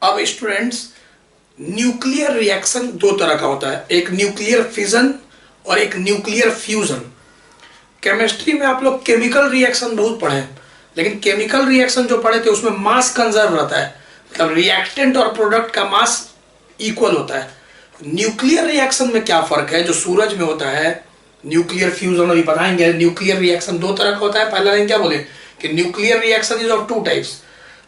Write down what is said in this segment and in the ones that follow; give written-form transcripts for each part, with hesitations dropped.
अब students, nuclear reaction दो तरह का होता है, एक न्यूक्लियर फिजन और एक न्यूक्लियर फ्यूजन। केमिस्ट्री में आप लोग केमिकल रिएक्शन बहुत पढ़े हैं, लेकिन केमिकल रिएक्शन जो पढ़े थे उसमें मास कंजर्व रहता है, मतलब रिएक्टेंट और प्रोडक्ट का मास इक्वल होता है। न्यूक्लियर रिएक्शन में क्या फर्क है जो सूरज में होता है, न्यूक्लियर फ्यूजन अभी बताएंगे। न्यूक्लियर रिएक्शन दो तरह का होता है। पहला लाइन क्या बोले कि nuclear reaction is of two types,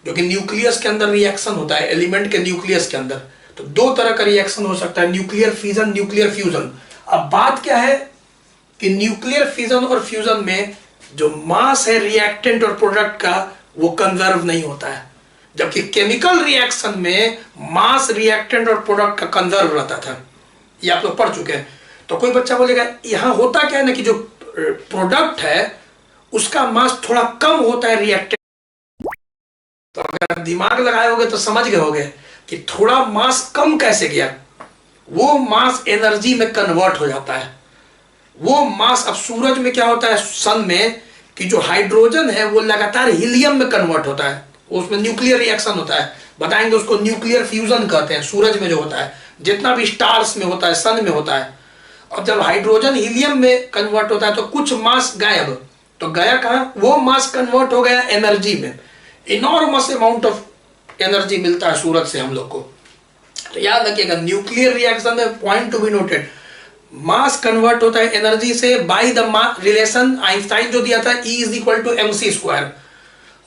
जो कि न्यूक्लियस के अंदर रिएक्शन होता है, एलिमेंट के न्यूक्लियस के अंदर। तो दो तरह का रिएक्शन हो सकता है, न्यूक्लियर फिजन, न्यूक्लियर फ्यूजन। अब बात क्या है कि न्यूक्लियर फिजन और फ्यूजन में जो मास है रिएक्टेंट और प्रोडक्ट का वो कंजर्व नहीं होता है, जबकि केमिकल रिएक्शन में मास रिएक्टेंट और प्रोडक्ट का कंजर्व रहता था। ये आप लोग पढ़ चुके हैं। तो कोई बच्चा बोलेगा यहां होता क्या है ना कि जो प्रोडक्ट है उसका मास थोड़ा कम होता है रिएक्टेंट। तो अगर दिमाग लगाए होगे तो समझ गए होगे कि थोड़ा मास कम कैसे गया। वो मास एनर्जी में कन्वर्ट हो जाता है। वो मास, अब सूरज में क्या होता है, सन में, कि जो हाइड्रोजन है वो लगातार हीलियम में कन्वर्ट होता है, उसमें न्यूक्लियर रिएक्शन होता है। बताएंगे उसको न्यूक्लियर फ्यूजन कहते हैं। सूरज में जो होता है, जितना भी स्टार्स में होता है, सन में होता है। और जब हाइड्रोजन हीलियम में कन्वर्ट होता है तो कुछ मास गायब, तो गया कहां, वो मास कन्वर्ट हो गया एनर्जी में। इनॉर्मस अमाउंट ऑफ एनर्जी मिलता है सूरज से हम लोग को। तो याद रखिएगा, न्यूक्लियर रिएक्शन में point to be noted, mass convert होता है एनर्जी से बाय द रिलेशन आइंस्टाइन जो दिया था, E is equal to mc²,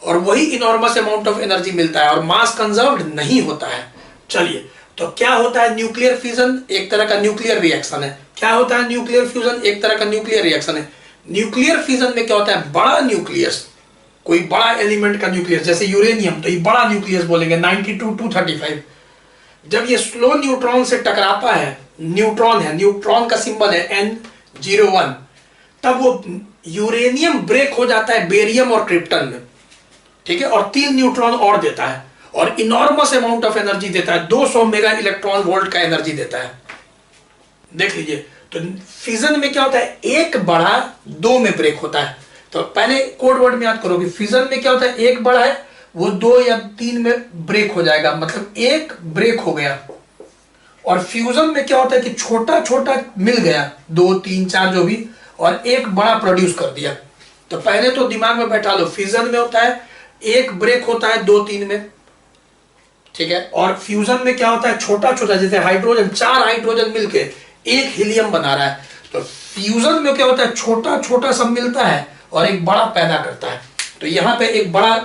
और वही इनॉर्मस अमाउंट ऑफ एनर्जी मिलता है और मास कंजर्व्ड नहीं होता है। चलिए, तो क्या होता है न्यूक्लियर फ्यूजन, एक तरह का न्यूक्लियर रिएक्शन है। क्या होता है न्यूक्लियर फ्यूजन, एक तरह का न्यूक्लियर रिएक्शन है। न्यूक्लियर फ्यूजन में क्या होता है, बड़ा न्यूक्लियस, कोई बड़ा एलिमेंट का न्यूक्लियस, जैसे यूरेनियम, तो ये बड़ा न्यूक्लियस बोलेंगे 92-235। जब ये स्लो न्यूट्रॉन से टकराता है, न्यूट्रॉन है, न्यूट्रॉन का सिंबल है N01, तब वो यूरेनियम ब्रेक हो जाता है बेरियम और क्रिप्टन में, ठीक है, और 3 न्यूट्रॉन और देता है और इनॉर्मस अमाउंट ऑफ एनर्जी देता है, 200 मेगा इलेक्ट्रॉन वोल्ट का एनर्जी देता है। देख लीजिए, तो फिजन में क्या होता है, एक बड़ा 2 में ब्रेक होता है। तो पहले कोड वर्ड में याद करो कि फिजन में क्या होता है, एक बड़ा है वो 2 या 3 में ब्रेक हो जाएगा, मतलब एक ब्रेक हो गया। और फ्यूजन में क्या होता है कि छोटा छोटा मिल गया, 2, 3, 4 जो भी, और एक बड़ा प्रोड्यूस कर दिया। तो पहले तो दिमाग में बैठा लो, फिजन में होता है एक ब्रेक होता है 2, 3 में, ठीक है, और फ्यूजन में क्या होता है, छोटा छोटा, जैसे हाइड्रोजन, 4 हाइड्रोजन मिलके एक हीलियम बना रहा है। तो फ्यूजन में क्या होता है, छोटा छोटा सब मिलता है और एक बड़ा पैदा करता है। तो यहाँ पे एक बड़ा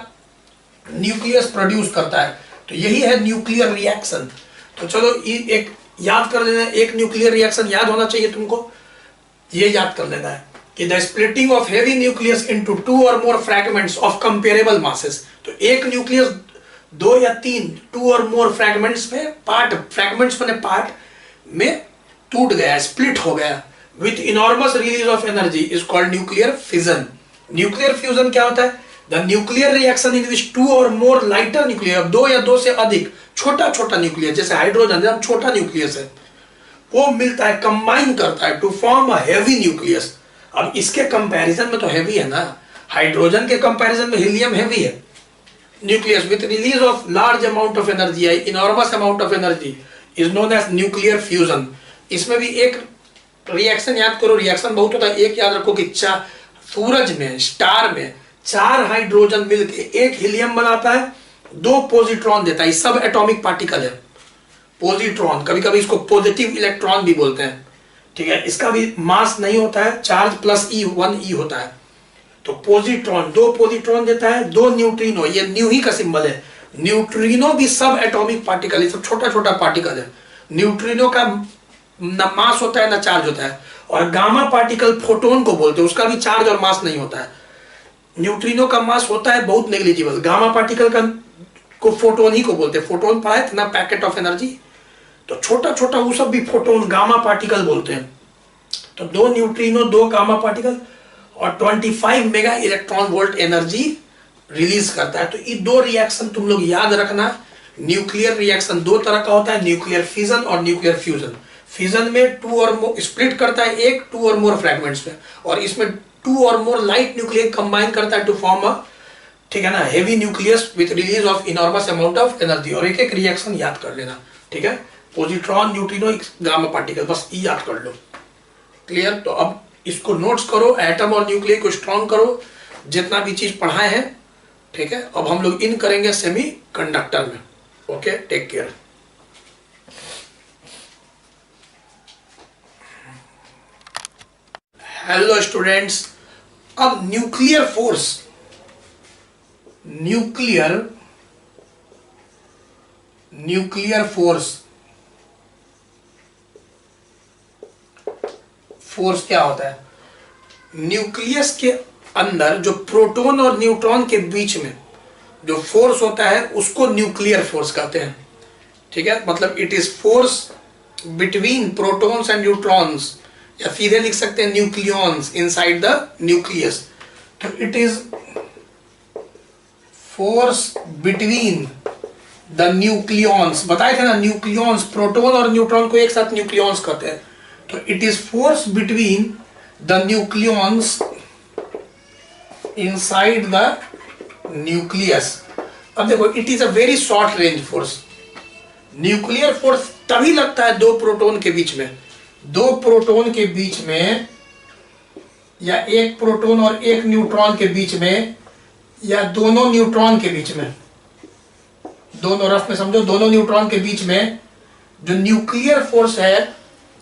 न्यूक्लियस प्रोड्यूस करता है। तो यही है न्यूक्लियर रिएक्शन। तो चलो एक याद कर लेना, एक न्यूक्लियर रिएक्शन याद होना चाहिए तुमको, ये याद कर लेना है कि the splitting of heavy nucleus into 2 और मोर फ्रैगमेंट्स ऑफ कंपेरेबल मासेस। तो एक न्यूक्लियस 2 या 3, 2 और मोर फ्रैगमेंट्स में पार्ट, फ्रैगमेंट्स बने पार्ट में टूट गया, स्प्लिट हो गया with enormous release of energy is called nuclear fission. Nuclear fusion क्या होता है, द न्यूक्लियर रिएक्शन इन विच 2 और मोर लाइटर न्यूक्लियर, 2 या 2 से अधिक छोटा छोटा न्यूक्लियस, जैसे हाइड्रोजन जब छोटा न्यूक्लियस है, वो मिलता है, कंबाइन करता है to form a heavy nucleus. अब इसके कंपैरिजन में तो हेवी है ना, हाइड्रोजन के कंपैरिजन में हीलियम हेवी है। Nucleus with release of large amount of energy, enormous amount of energy, is known as nuclear fusion. इसमें भी एक रिएक्शन याद करो, रिएक्शन बहुत होता है। एक याद रखो कि सूरज में, स्टार में 4 हाइड्रोजन मिलके एक हीलियम बनाता है, 2 पॉजिट्रॉन देता है। सब एटॉमिक पार्टिकल है। पॉजिट्रॉन, कभी कभी इसको पॉजिटिव इलेक्ट्रॉन भी बोलते हैं, ठीक है। इसका भी मास नहीं होता है, चार्ज प्लस E 1E होता है। तो पॉजिट्रॉन 2 पॉजिट्रॉन देता है, 2 न्यूट्रिनो, ये न्यू ही का सिंबल है। न्यूट्रिनो भी सब एटॉमिक पार्टिकल, ये सब छोटा छोटा पार्टिकल है। न्यूट्रिनो का न मास होता है न चार्ज होता है। और गामा पार्टिकल फोटोन को बोलते हैं, उसका भी चार्ज और मास नहीं होता है। न्यूट्रिनो का मास होता है बहुत नेग्लिजिबल, गामा पार्टिकल का को फोटोन ही को बोलते हैं। फोटोन पढ़ा है ना, पैकेट ऑफ एनर्जी। तो छोटा छोटा वो सब भी फोटोन, गामा पार्टिकल बोलते हैं। तो 2 न्यूट्रिनो, 2 गामा पार्टिकल और 25 mega electron volt energy release करता है। तो ये 2 रिएक्शन तुम लोग याद रखना। न्यूक्लियर रिएक्शन 2 तरह का होता है, न्यूक्लियर फिजन और न्यूक्लियर फ्यूजन। फिजन में 2 और मोर स्प्लिट करता है, एक 2 और मोर फ्रैगमेंट्स में, और इसमें 2 और मोर लाइट न्यूक्लियर कंबाइन करता है टू फॉर्म अ ठीक है ना, heavy nucleus with release of enormous amount of energy. और एक एक रिएक्शन याद कर लेना, ठीक है, पॉजिट्रॉन, न्यूट्रिनो, गामा पार्टिकल, बस ये याद कर लो। क्लियर? तो अब इसको नोट्स करो, एटम और न्यूक्लियर को स्ट्रॉन्ग करो, जितना भी चीज पढ़ाए हैं, ठीक है। अब हम लोग इन करेंगे सेमी कंडक्टर में। Okay, take care. Hello students, अब न्यूक्लियर फोर्स, न्यूक्लियर फोर्स क्या होता है? न्यूक्लियस के अंदर जो प्रोटॉन और न्यूट्रॉन के बीच में जो फोर्स होता है उसको न्यूक्लियर फोर्स कहते हैं, ठीक है। मतलब it is force between protons and neutrons, या सीधे लिख सकते हैं न्यूक्लियॉन्स इनसाइड द न्यूक्लियस। तो it is force between the nucleons, बताए थे ना, न्यूक्लियॉन्स, प्रोटॉन और न्यूट्रॉन को एक साथ न्यूक्लियॉन्स कहते हैं। तो it is force between the nucleons inside the nucleus. अब देखो, it is a very short range force. Nuclear force तभी लगता है दो प्रोटॉन के बीच में, दो प्रोटॉन के बीच में, या एक प्रोटॉन और एक न्यूट्रॉन के बीच में, या दोनों न्यूट्रॉन के बीच में, दोनों रफ में समझो, दोनों न्यूट्रॉन के बीच में जो न्यूक्लियर फोर्स है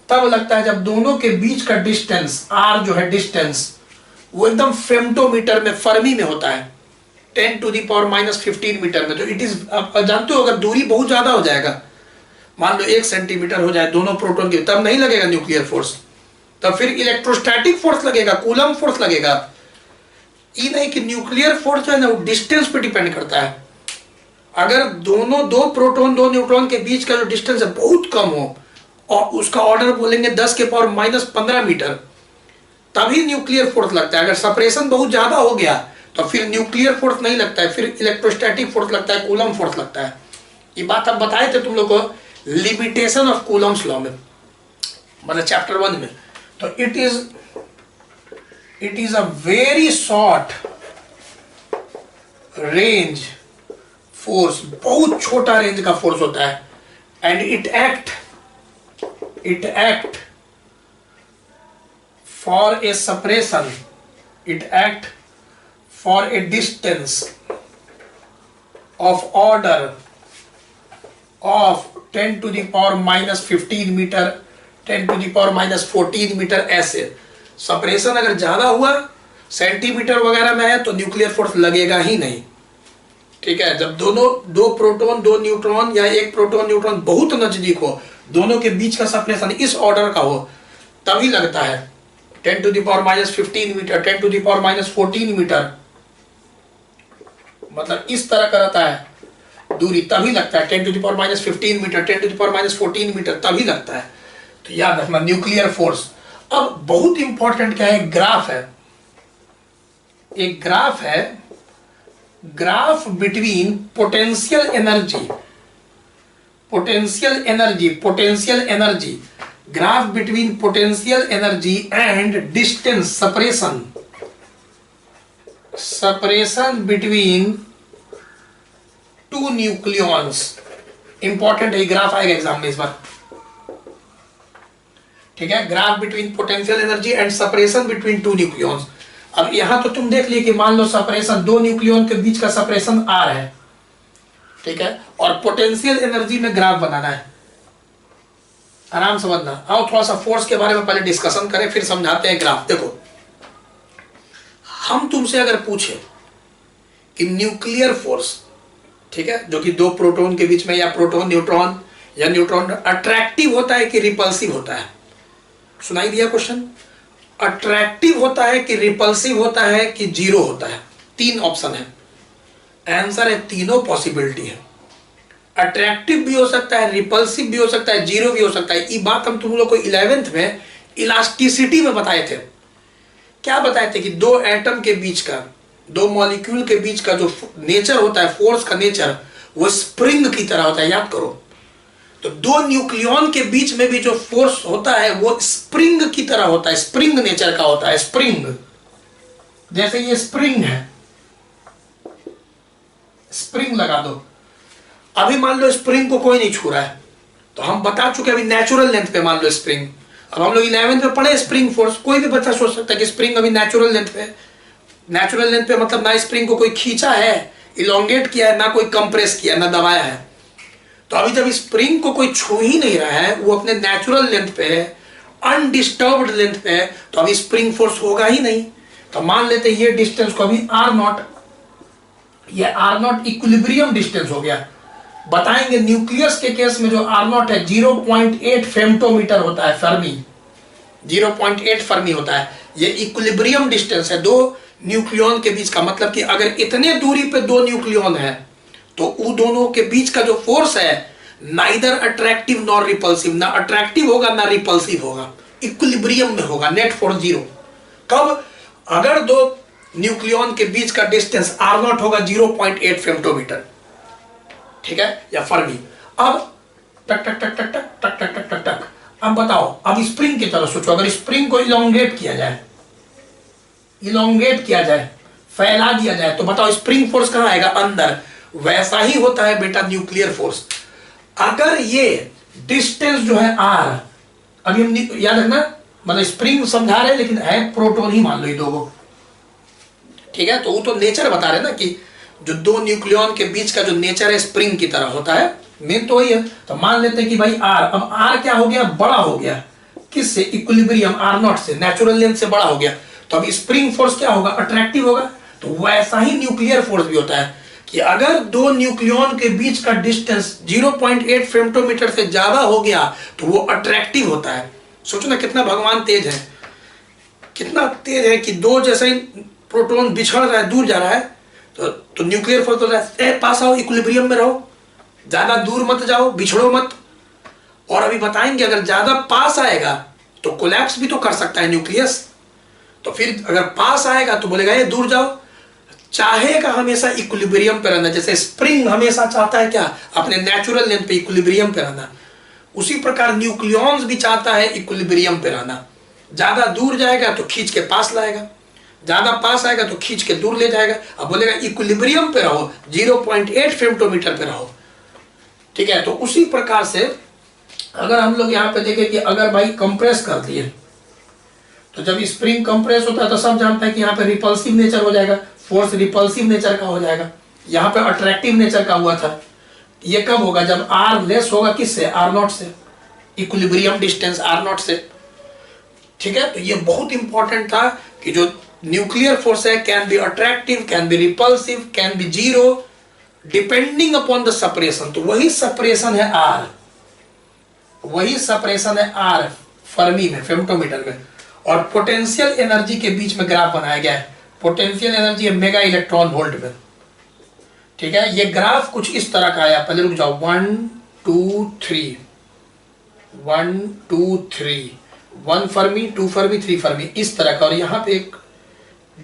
तब लगता है जब दोनों के बीच का डिस्टेंस r जो है डिस्टेंस, वो एकदम फेम्टोमीटर में, फर्मी में होता है, 10⁻⁻15 मीटर में। तो इट इज, आप जानते हो, अगर दूरी बहुत ज्यादा हो जाएगा, मान लो 1 सेंटीमीटर हो जाए दोनों प्रोटॉन के, तब नहीं लगेगा न्यूक्लियर फोर्स, तब फिर इलेक्ट्रोस्टैटिक फोर्स लगेगा, कूलम फोर्स लगेगा। ये नहीं कि न्यूक्लियर फोर्स जो है ना वो डिस्टेंस पे डिपेंड करता है। अगर दो प्रोटॉन दो न्यूट्रॉन के बीच का जो डिस्टेंस है बहुत कम हो और उसका ऑर्डर बोलेंगे 10⁻⁻15 मीटर, तभी न्यूक्लियर फोर्स लगता है। अगर सेपरेशन बहुत ज्यादा हो गया तो फिर न्यूक्लियर फोर्स नहीं लगता है, फिर इलेक्ट्रोस्टैटिक फोर्स लगता है, कूलम फोर्स लगता है। ये बात अब बताए थे तुम लोग को लिमिटेशन ऑफ कूलम्स लॉ में, मतलब चैप्टर 1 में। तो it is a very short range force, बहुत छोटा रेंज का फोर्स होता है। And it act for a separation, it act for a distance of order of 10⁻⁻15 metre, 10⁻⁻14 metre, ऐसे। सेपरेशन अगर ज्यादा हुआ, सेंटीमीटर वगैरह में है, तो न्यूक्लियर फोर्स लगेगा ही नहीं, ठीक है। जब दो प्रोटॉन दो न्यूट्रॉन, या एक प्रोटॉन न्यूट्रॉन बहुत नजदीक हो, दोनों के बीच का सेपरेशन इस ऑर्डर का हो, तभी लगता है 10⁻⁻15 मीटर, 10⁻⁻14 मीटर, मतलब इस तरह का रहता है दूरी, तभी लगता है 10⁻⁻15 मीटर, 10⁻⁻14 मीटर, तभी लगता है। तो याद रखना न्यूक्लियर फोर्स। अब बहुत इंपॉर्टेंट क्या है, ग्राफ है, एक ग्राफ है, graph between potential energy, graph between potential energy and distance separation between two nucleons. Important है, ग्राफ आएगा एग्जाम में इस बार, ठीक है। Graph between potential energy and separation between two nucleons. अब यहां तो तुम देख लिए कि मान लो सेपरेशन, दो न्यूक्लियॉन के बीच का सेपरेशन r है, ठीक है, और पोटेंशियल एनर्जी में ग्राफ बनाना है। आराम समझना। आओ थोड़ा सा फोर्स के बारे में पहले डिस्कशन करें, फिर समझाते हैं ग्राफ। देखो, हम तुमसे अगर पूछे कि न्यूक्लियर फोर्स, ठीक है, जो कि दो प्रोटॉन के बीच में, या प्रोटॉन न्यूट्रॉन, या न्यूट्रॉन अट्रैक्टिव होता है कि रिपल्सिव होता है, सुनाई दिया क्वेश्चन? अट्रैक्टिव होता है कि रिपल्सिव होता है कि जीरो होता है? 3 ऑप्शन है। आंसर है तीनों पॉसिबिलिटी है। अट्रैक्टिव भी हो सकता है, रिपल्सिव भी हो सकता है, जीरो भी हो सकता है। ये बात हम तुम लोग को 11th में इलास्टिसिटी में बताए थे। क्या बताए थे कि दो एटम के बीच का, दो मॉलिक्यूल के बीच का जो नेचर होता है, फोर्स का नेचर, वो स्प्रिंग की तरह होता है। याद करो, तो दो न्यूक्लियॉन के बीच में भी जो फोर्स होता है वो स्प्रिंग की तरह होता है, स्प्रिंग नेचर का होता है। स्प्रिंग, जैसे ये स्प्रिंग है, स्प्रिंग लगा दो। अभी मान लो स्प्रिंग को कोई नहीं छू रहा है, तो हम बता चुके अभी नेचुरल लेंथ पे मान लो स्प्रिंग। अब हम लोग 11th में पढ़े स्प्रिंग फोर्स, कोई भी बच्चा सोच सकता है कि स्प्रिंग अभी नेचुरल लेंथ पे। नेचुरल लेंथ पे मतलब ना स्प्रिंग को कोई खींचा है, इलोंगेट किया है, ना कोई कंप्रेस किया, ना दबाया है। तो अभी जब स्प्रिंग को कोई छू ही नहीं रहा है, वो अपने नेचुरल लेंथ पे है, अनडिस्टर्ब्ड लेंथ पे है, तो अभी स्प्रिंग फोर्स होगा ही नहीं। तो मान लेते ये डिस्टेंस को अभी आर नॉट, ये आर नॉट इक्विलिब्रियम डिस्टेंस हो गया। बताएंगे न्यूक्लियस के केस में जो आर नॉट है 0.8 फेम्टोमीटर होता है, फर्मी 0.8 फर्मी होता है। ये इक्विलिब्रियम डिस्टेंस है दो न्यूक्लियॉन के बीच का। मतलब कि अगर इतने दूरी पे दो न्यूक्लियॉन है तो उन दोनों के बीच का जो फोर्स है नाइदर अट्रैक्टिव नॉर रिपल्सिव, ना अट्रैक्टिव होगा ना रिपल्सिव होगा, इक्विलिब्रियम में होगा, नेट फोर्स जीरो। कब? अगर दो न्यूक्लियॉन के बीच का डिस्टेंस आर नॉट होगा 0.8 फेम्टोमीटर, ठीक है, या फर्मी। अब टक टक टक टक टक टक टक टक टक टक। अब बताओ, अब स्प्रिंग की तरह सोचो, अगर स्प्रिंग को इलोंगेट किया जाए, इलोंगेट किया जाए, फैला दिया जाए, तो बताओ स्प्रिंग फोर्स कहां आएगा? अंदर। वैसा ही होता है बेटा न्यूक्लियर फोर्स। अगर ये डिस्टेंस जो है आर, अभी हम याद रखना, मतलब स्प्रिंग समझा रहे लेकिन है प्रोटॉन ही मान लो ये दो, ठीक है। तो वो तो नेचर बता रहे ना कि जो दो न्यूक्लियॉन के बीच का जो नेचर है स्प्रिंग की तरह होता है, मेन तो वही है। तो मान लेते हैं कि भाई आर, अब आर क्या हो गया? बड़ा हो गया। किससे? इक्विलिब्रियम आर नॉट से, नेचुरल लेंथ से बड़ा हो गया। तो अब स्प्रिंग फोर्स क्या होगा? अट्रैक्टिव होगा। तो वैसा ही न्यूक्लियर फोर्स भी होता है कि अगर दो न्यूक्लियॉन के बीच का डिस्टेंस 0.8 फेम्टोमीटर से ज्यादा हो गया तो वो अट्रैक्टिव होता है। सोचो ना कितना भगवान तेज है, कितना तेज है कि दो जैसे ही प्रोटॉन बिछड़ रहा है, दूर जा रहा है, तो न्यूक्लियर फोर्स होता है पास आओ, इक्विलिब्रियम में रहो, ज्यादा दूर मत जाओ, बिछड़ो मत। और अभी बताएंगे अगर ज्यादा पास आएगा तो कोलैप्स भी तो कर सकता है न्यूक्लियस। तो फिर अगर पास आएगा तो बोलेगा ये दूर जाओ। चाहेगा हमेशा इक्विलिब्रियम पे रहना, जैसे स्प्रिंग हमेशा चाहता है क्या? अपने नेचुरल लेंथ पे इक्विलिब्रियम पे रहना। उसी प्रकार न्यूक्लियॉन्स भी चाहता है इक्विलिब्रियम पे रहना। ज्यादा दूर जाएगा तो खींच के पास लाएगा, ज्यादा पास आएगा तो खींच के दूर ले जाएगा। अब बोलेगा इक्विलिब्रियम पे रहो, 0.8 फेम्टोमीटर पे रहो, ठीक है। तो उसी प्रकार से अगर हम लोग यहाँ पे देखें कि अगर भाई कंप्रेस कर दिए, तो जब स्प्रिंग कंप्रेस होता है तो सब जानते हैं कि यहाँ पे रिपल्सिव नेचर हो जाएगा, फोर्स रिपल्सिव नेचर का हो जाएगा। यहाँ पे अट्रैक्टिव नेचर का हुआ था। ये कब होगा? जब आर लेस होगा किससे? आर नॉट से, इक्विलिब्रियम डिस्टेंस आर नॉट से, ठीक है। तो ये बहुत इंपॉर्टेंट था कि जो न्यूक्लियर फोर्स है can be attractive, can be repulsive, can be zero, depending upon the separation. तो वही सेपरेशन है आर, वही सेपरेशन है आर फर्मी में, फेम्टोमीटर में। और पोटेंशियल एनर्जी के बीच में ग्राफ बनाया गया है। पोटेंशियल एनर्जी है मेगा इलेक्ट्रॉन वोल्ट में, ठीक है। ये ग्राफ कुछ इस तरह का आया, पहले रुक जाओ, 1 2 3 1 2 3, 1 फर्मी, 2 फर्मी, 3 फर्मी, इस तरह का। और यहाँ पे एक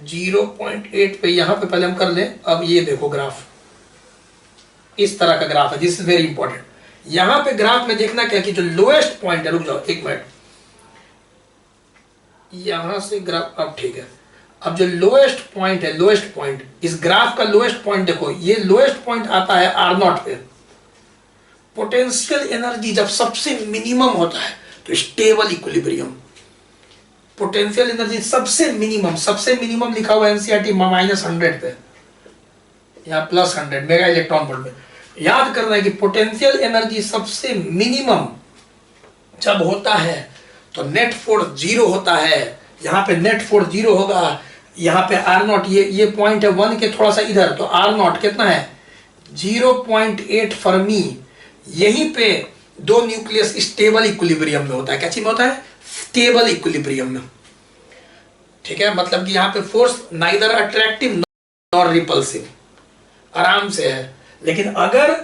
0.8 पे यहाँ पे पहले हम कर लें। अब ये देखो ग्राफ इस तरह का ग्राफ है, दिस इज वेरी इंपॉर्टेंट। यहां पे ग्राफ में देखना क्या कि जो लोएस्ट पॉइंट है, रुक जाओ एक मिनट, यहां से ग्राफ, अब ठीक है। अब जो लोएस्ट पॉइंट है, लोएस्ट पॉइंट, इस ग्राफ का लोएस्ट पॉइंट देखो, ये लोएस्ट पॉइंट आता है आर नॉट पे। पोटेंशियल एनर्जी जब सबसे मिनिमम होता है तो स्टेबल इक्विलिब्रियम, पोटेंशियल एनर्जी सबसे मिनिमम लिखा हुआ एनसीईआरटी -100 पे, यहाँ +100 मेगा इलेक्ट्रॉन वोल्ट में। याद करना है कि पोटेंशियल एनर्जी सबसे मिनिमम जब होता है तो नेट फोर्स जीरो होता है। यहाँ पे नेट फोर्स जीरो होगा, यहाँ पे आर नॉट, ये पॉइंट है 1 के थोड़ा सा इधर, तो आर नॉट कितना है? 0.8 फर्मी। यहीं पे दो न्यूक्लियस स्टेबल इक्विलिब्रियम में होता है। क्या चीज में होता है? स्टेबल इक्विलिब्रियम में, ठीक है। मतलब कि यहाँ पे force neither attractive nor repulsive, आराम से है। लेकिन अगर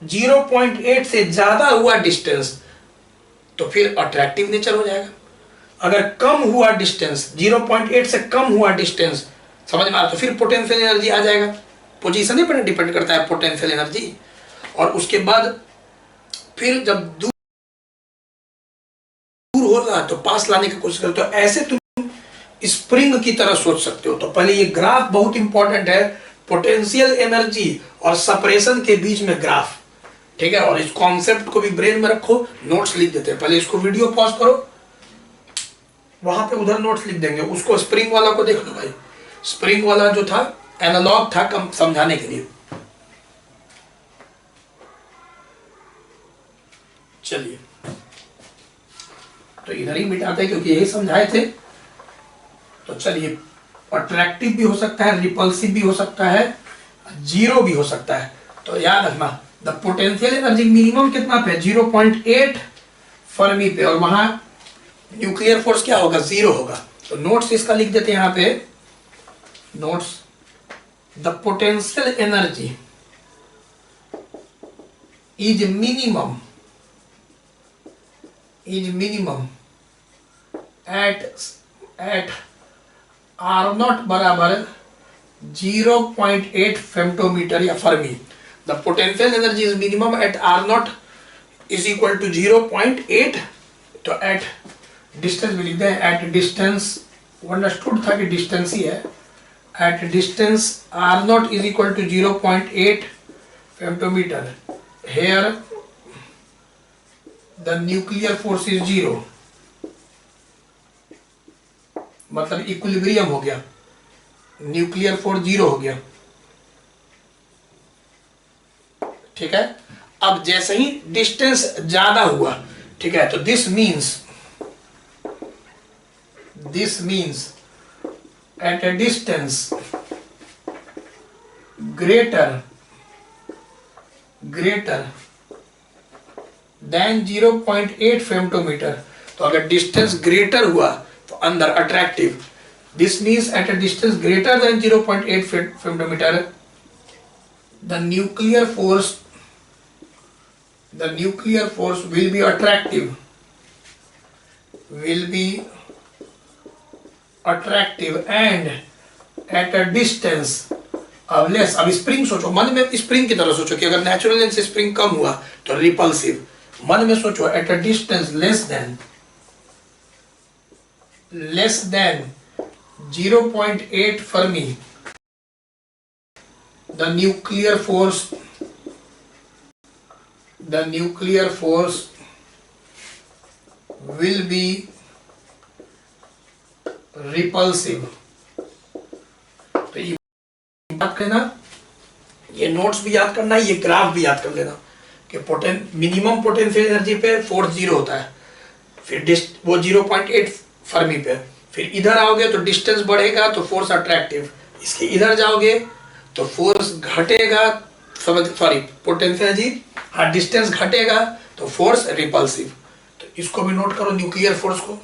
0.8 से ज्यादा हुआ डिस्टेंस तो फिर अट्रैक्टिव नेचर हो जाएगा। अगर कम हुआ डिस्टेंस, 0.8 से कम हुआ डिस्टेंस, समझ में आ, तो फिर पोटेंशियल एनर्जी आ जाएगा। पोजीशन पर डिपेंड करता है पोटेंशियल एनर्जी। और उसके बाद फिर जब दूर होगा तो पास लाने की कोशिश करते हो। ऐसे तुम स्प्रिंग की तरह सोच सकते हो। तो पहले ये ग्राफ बहुत इंपॉर्टेंट है, पोटेंशियल एनर्जी और सपरेशन के बीच में ग्राफ, ठीक है। और इस कॉन्सेप्ट को भी ब्रेन में रखो, नोट्स लिख देते हैं। पहले इसको वीडियो पॉज करो, वहां पे उधर नोट्स लिख देंगे। उसको स्प्रिंग वाला को देख लो भाई, स्प्रिंग वाला जो था एनालॉग था कम समझाने के लिए। चलिए तो इधर ही मिटाते हैं क्योंकि यही समझाए थे। तो चलिए, अट्रैक्टिव भी हो सकता है, रिपल्सिव भी हो सकता है, जीरो भी हो सकता है। तो याद रखना, द पोटेंशियल एनर्जी मिनिमम कितना पे, 0.8 फर्मी पे, और वहां न्यूक्लियर फोर्स क्या होगा, 0 होगा। तो नोट्स इसका लिख देते हैं यहाँ पे, notes, the potential energy is minimum at R0 बराबर 0.8 फेम्टोमीटर या fermi. The potential energy is minimum at R0 is equal to 0.8। तो एट डिस्टेंस भी लिख दें, एट डिस्टेंस अंडरस्टूड था कि डिस्टेंस ही है। At distance R0 is equal to 0.8 femtometre, here the nuclear force is 0, मतलब इक्विलिब्रियम हो गया, न्यूक्लियर फोर्स 0 हो गया, ठीक है। अब जैसे ही डिस्टेंस ज्यादा हुआ, ठीक है, तो this means at a distance greater than 0.8 femtometre. तो अगर डिस्टेंस ग्रेटर हुआ तो अंदर attractive, this means at a distance greater than 0.8 femtometre the nuclear force will be attractive and at a distance अब लेस। अब स्प्रिंग सोचो, मन में स्प्रिंग की तरह सोचो कि अगर नेचुरल लेंथ से स्प्रिंग कम हुआ तो रिपल्सिव। मन में सोचो eight a distance less than 0.8 Fermi the nuclear force will be repulsive। तो ये याद करना, ये नोट्स भी याद करना, ये ग्राफ भी याद कर लेना कि मिनिमम पोटेंशियल एनर्जी पे फोर्स 0 होता है, फिर वो 0.8 फर्मी पे, फिर इधर आओगे तो डिस्टेंस बढ़ेगा तो फोर्स अट्रैक्टिव, इसके इधर जाओगे तो फोर्स घटेगा, पोटेंशियल एनर्जी, हाँ डिस्टेंस घटेगा तो फोर्स रिपल्सिव। तो इसको भी नोट करो, न्यूक्लियर फोर्स को।